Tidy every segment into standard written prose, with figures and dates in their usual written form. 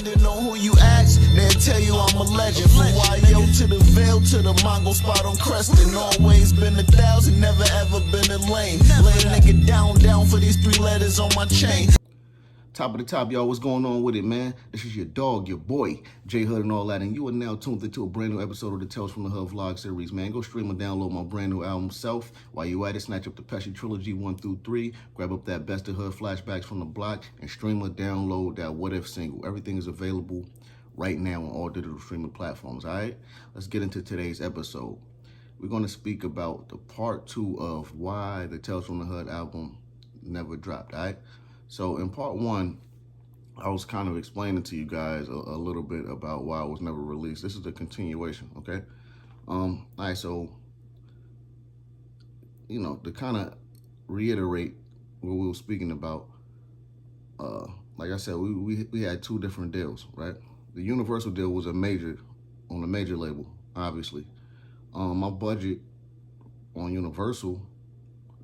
Depending on who you ask, they'll tell you I'm a legend. From YO to the Veil to the Mongo spot on Creston. Always been 1,000, never ever been a lame. Lay a nigga down for these 3 letters on my chain. Top of the top, y'all, what's going on with it, man? This is your dog, your boy, J Hood and all that, and you are now tuned into a brand new episode of the Talez From Da Hood vlog series, man. Go stream and download my brand new album, Self. While you at it, snatch up the Pt2 trilogy 1 through 3, grab up that Best of Hood flashbacks from the block, and stream or download that What If single. Everything is available right now on all digital streaming platforms, all right? Let's get into today's episode. We're going to speak about the part 2 of why the Talez From Da Hood album never dropped, all right? So in part 1, I was kind of explaining to you guys a little bit about why it was never released. This is the continuation, okay? All right, so, you know, to kind of reiterate what we were speaking about, like I said, we had 2 different deals, right? The Universal deal was on a major label, obviously. My budget on Universal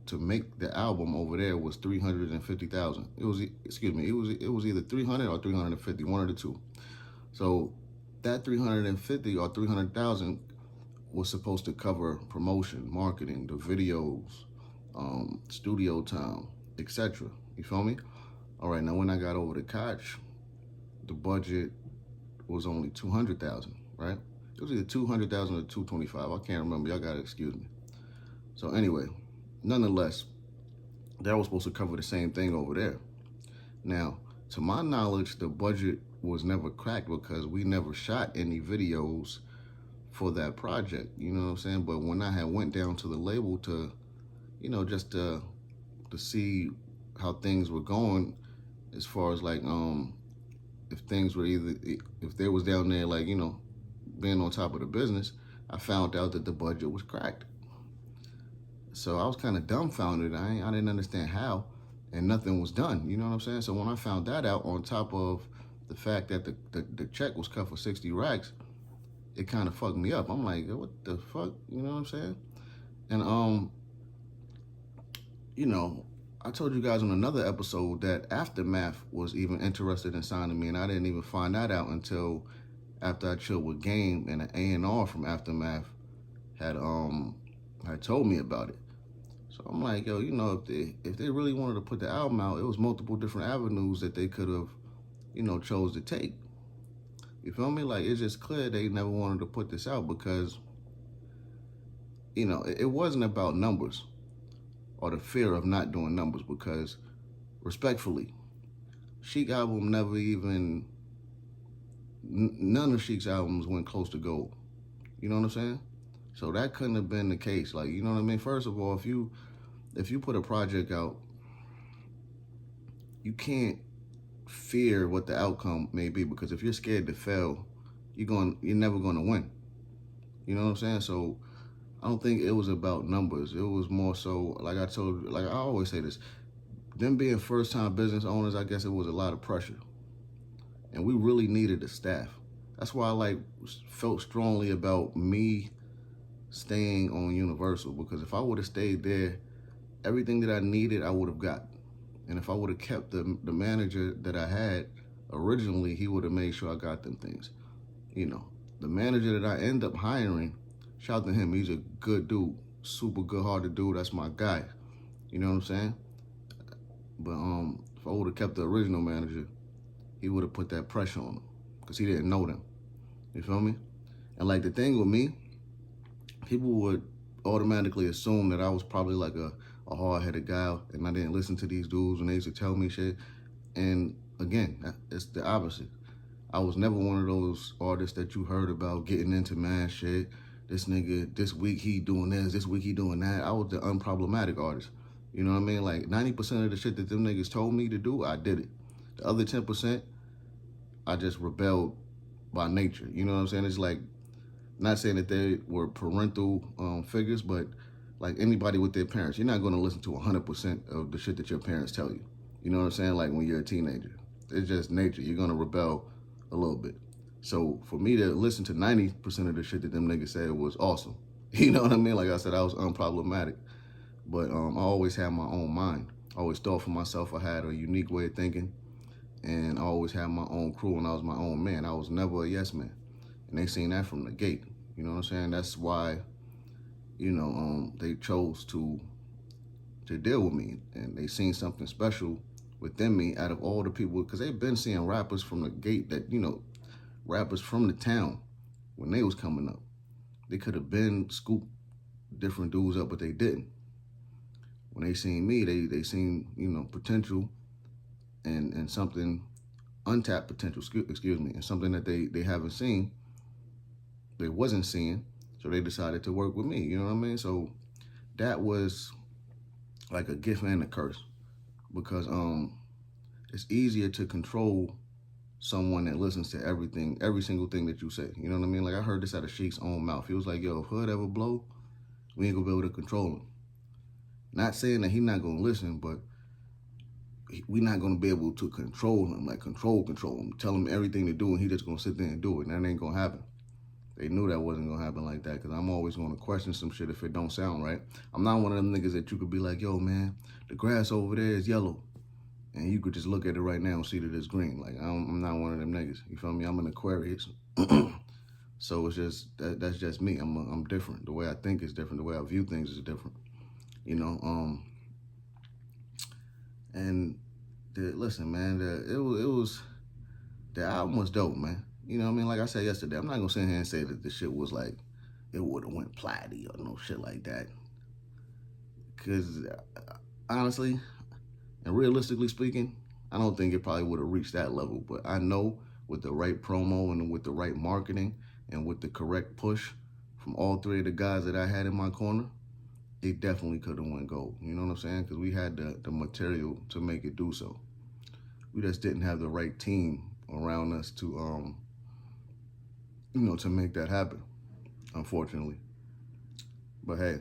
to make the album over there was $350,000. It was, excuse me, it was either 300 or 350, one of the two. So that 350 or 300,000 was supposed to cover promotion, marketing, the videos, studio time, etc. You feel me? All right, now when I got over to Koch, the budget was only 200,000, right? It was either 200,000 or 225. I can't remember. Y'all gotta excuse me. So anyway, nonetheless, that was supposed to cover the same thing over there. Now, to my knowledge, the budget was never cracked because we never shot any videos for that project. You know what I'm saying? But when I had went down to the label to, you know, just to see how things were going, as far as like, if things were if they was down there, like, you know, being on top of the business, I found out that the budget was cracked. So I was kind of dumbfounded. I didn't understand how, and nothing was done. You know what I'm saying? So when I found that out, on top of the fact that the check was cut for 60 racks, it kind of fucked me up. I'm like, what the fuck? You know what I'm saying? And you know, I told you guys on another episode that Aftermath was even interested in signing me, and I didn't even find that out until after I chilled with Game, and an A&R from Aftermath had told me about it. So I'm like, yo, you know, if they really wanted to put the album out, it was multiple different avenues that they could have, you know, chose to take. You feel me? Like, it's just clear they never wanted to put this out because, you know, it wasn't about numbers or the fear of not doing numbers, because respectfully, Sheek album never even, none of Sheek's albums went close to gold. You know what I'm saying? So that couldn't have been the case. Like, you know what I mean? First of all, if you put a project out, you can't fear what the outcome may be, because if you're scared to fail, you're never gonna win. You know what I'm saying? So I don't think it was about numbers. It was more so, like I always say this, them being first-time business owners, I guess it was a lot of pressure. And we really needed a staff. That's why I felt strongly about me staying on Universal, because if I would have stayed there, everything that I needed, I would have gotten. And if I would have kept the manager that I had originally, he would have made sure I got them things. You know, the manager that I end up hiring, shout out to him, he's a good dude, super good-hearted dude, that's my guy. You know what I'm saying? But if I would have kept the original manager, he would have put that pressure on him, because he didn't know them. You feel me? And like, the thing with me, people would automatically assume that I was probably like a hard-headed guy and I didn't listen to these dudes when they used to tell me shit. And again, it's the opposite. I was never one of those artists that you heard about getting into mad shit. This nigga, this week he doing this week he doing that. I was the unproblematic artist. You know what I mean? Like, 90% of the shit that them niggas told me to do, I did it. The other 10%, I just rebelled by nature. You know what I'm saying? It's like, not saying that they were parental figures, but like anybody with their parents, you're not going to listen to 100% of the shit that your parents tell you. You know what I'm saying? Like, when you're a teenager, it's just nature. You're going to rebel a little bit. So for me to listen to 90% of the shit that them niggas said was awesome. You know what I mean? Like I said, I was unproblematic, but I always had my own mind. I always thought for myself. I had a unique way of thinking, and I always had my own crew and I was my own man. I was never a yes man. And they seen that from the gate. You know what I'm saying? That's why, you know, they chose to deal with me, and they seen something special within me out of all the people, because they've been seeing rappers from the gate that, you know, rappers from the town when they was coming up. They could have been scooped different dudes up, but they didn't. When they seen me, they seen, you know, potential and something, untapped potential, excuse me, and something that they haven't seen, they wasn't seeing, so they decided to work with me, you know what I mean? So that was like a gift and a curse, because it's easier to control someone that listens to everything, every single thing that you say. You know what I mean? Like, I heard this out of Sheik's own mouth. He was like, yo, if Hood ever blow, we ain't gonna be able to control him. Not saying that he not gonna listen, but we not gonna be able to control him, like control him, tell him everything to do, and he just gonna sit there and do it, and that ain't gonna happen. They knew that wasn't gonna happen like that, because I'm always gonna question some shit if it don't sound right. I'm not one of them niggas that you could be like, yo, man, the grass over there is yellow, and you could just look at it right now and see that it's green. Like, I'm not one of them niggas. You feel me? I'm an Aquarius. So it's just, that's just me. I'm different. The way I think is different. The way I view things is different. You know, and listen, man, the album was dope, man. You know what I mean? Like I said yesterday, I'm not gonna sit here and say that the shit was like, it would have went platinum or no shit like that. Because honestly, and realistically speaking, I don't think it probably would have reached that level. But I know with the right promo and with the right marketing and with the correct push from all three of the guys that I had in my corner, it definitely could have went gold. You know what I'm saying? Because we had the material to make it do so. We just didn't have the right team around us to, you know, to make that happen, unfortunately. But hey,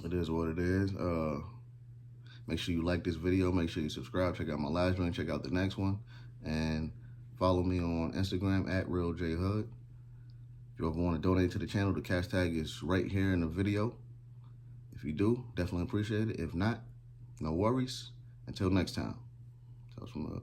it is what it is. Make sure you like this video. Make sure you subscribe. Check out my last joint. Check out the next one. And follow me on Instagram at RealJHood. If you ever want to donate to the channel, the cash tag is right here in the video. If you do, definitely appreciate it. If not, no worries. Until next time. Talez From Da Hood.